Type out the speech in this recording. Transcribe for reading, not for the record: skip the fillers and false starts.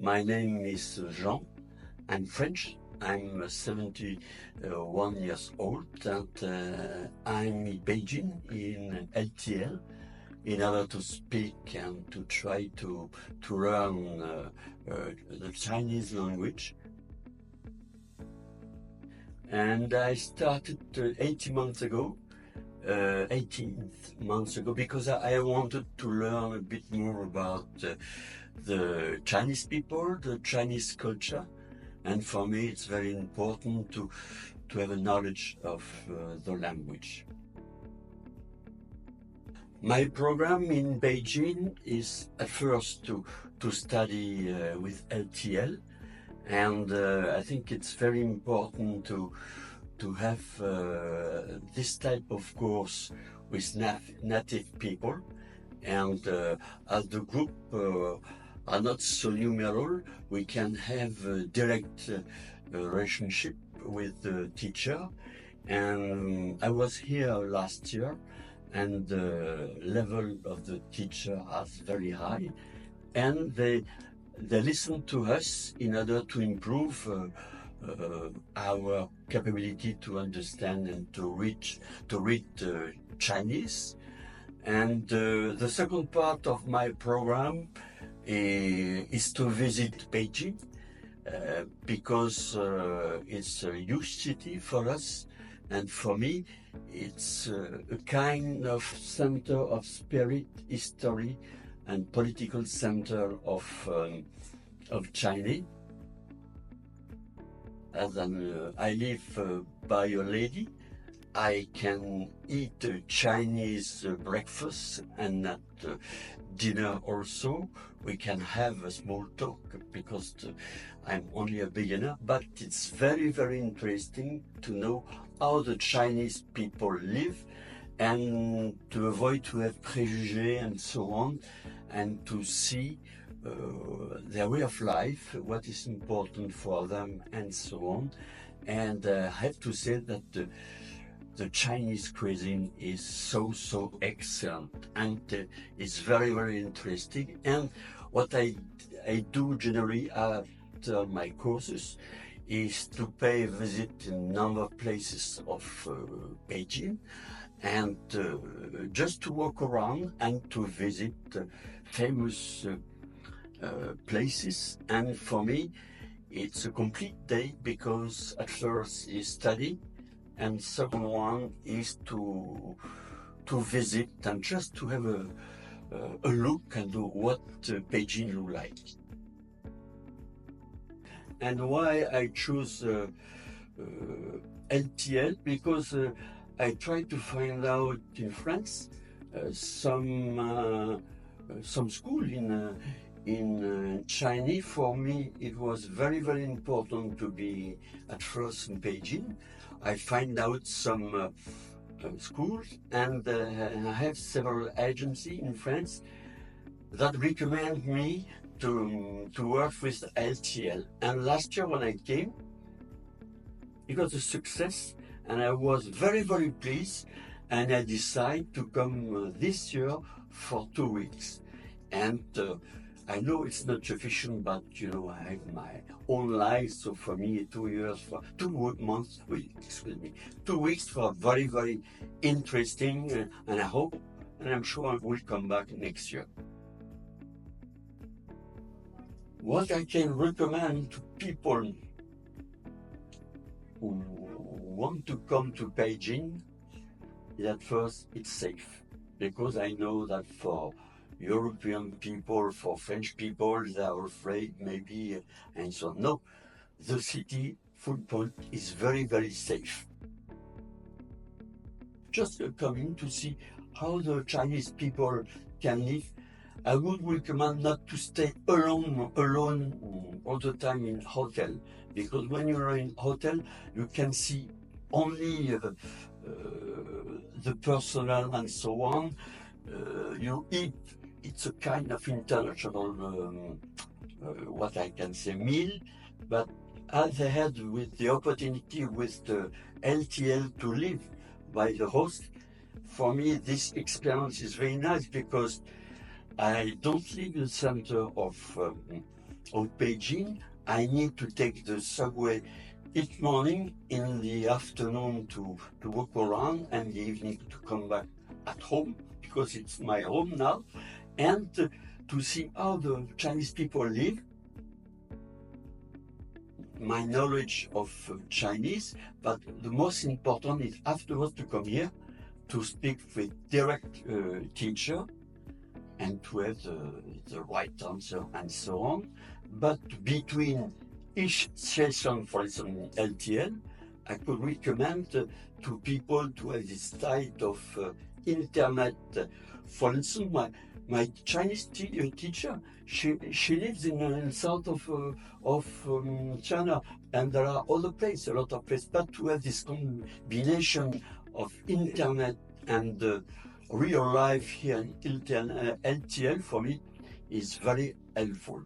My name is Jean. I'm French. I'm 71 years old and I'm in Beijing in LTL in order to speak and to try to learn the Chinese language. And I started 18 months ago because I wanted to learn a bit more about the Chinese people, the Chinese culture, and for me it's very important to have a knowledge of the language. My program in Beijing is at first to study with LTL, and I think it's very important to have this type of course with native people, and as the group are not so numerous, we can have a direct relationship with the teacher. And I was here last year, and the level of the teacher is very high, and they listen to us in order to improve our capability to understand and to read Chinese. And the second part of my program is to visit Beijing because it's a huge city for us, and for me it's a kind of center of spirit, history, and political center of China. As I live by a lady, I can eat Chinese breakfast, and at dinner also we can have a small talk because I'm only a beginner, but it's very, very interesting to know how the Chinese people live and to avoid to have prejudice and so on, and to see their way of life, what is important for them, and so on. And I have to say that the Chinese cuisine is so excellent, and it's very, very interesting. And what I do generally after my courses is to pay a visit in a number of places of Beijing, and just to walk around and to visit famous places. And for me it's a complete day, because at first is study, and second one is to visit and just to have a look and what Beijing look like. And why I choose LTL, because I tried to find out in France some school in China. For me it was very, very important to be at first in Beijing. I find out some schools, and I have several agencies in France that recommend me to work with LTL. And last year when I came, it was a success, and I was very, very pleased, and I decided to come this year for 2 weeks. And I know it's not sufficient, but I have my own life, so for me 2 weeks for very, very interesting, and I hope, and I'm sure I will come back next year. What I can recommend to people who want to come to Beijing is at first it's safe, because I know that for European people, for French people, they are afraid maybe, and so on. No, the city footprint is very, very safe. Just coming to see how the Chinese people can live, I would recommend not to stay alone all the time in hotel, because when you're in hotel you can see only the personal and so on. You eat. It's a kind of international, what I can say, meal, but as I had with the opportunity with the LTL to live by the host, for me this experience is very nice, because I don't live in the center of of Beijing, I need to take the subway each morning, in the afternoon to walk around, and the evening to come back at home, because it's my home now, and to see how the Chinese people live, my knowledge of Chinese, but the most important is afterwards to come here to speak with direct teacher and to have the right answer and so on. But between each session, for instance, in LTL, I could recommend to people to have this type of internet. For instance, my Chinese teacher, she lives in the south of China, and there are other places, a lot of places. But to have this combination of internet and real life here in LTL for me is very helpful.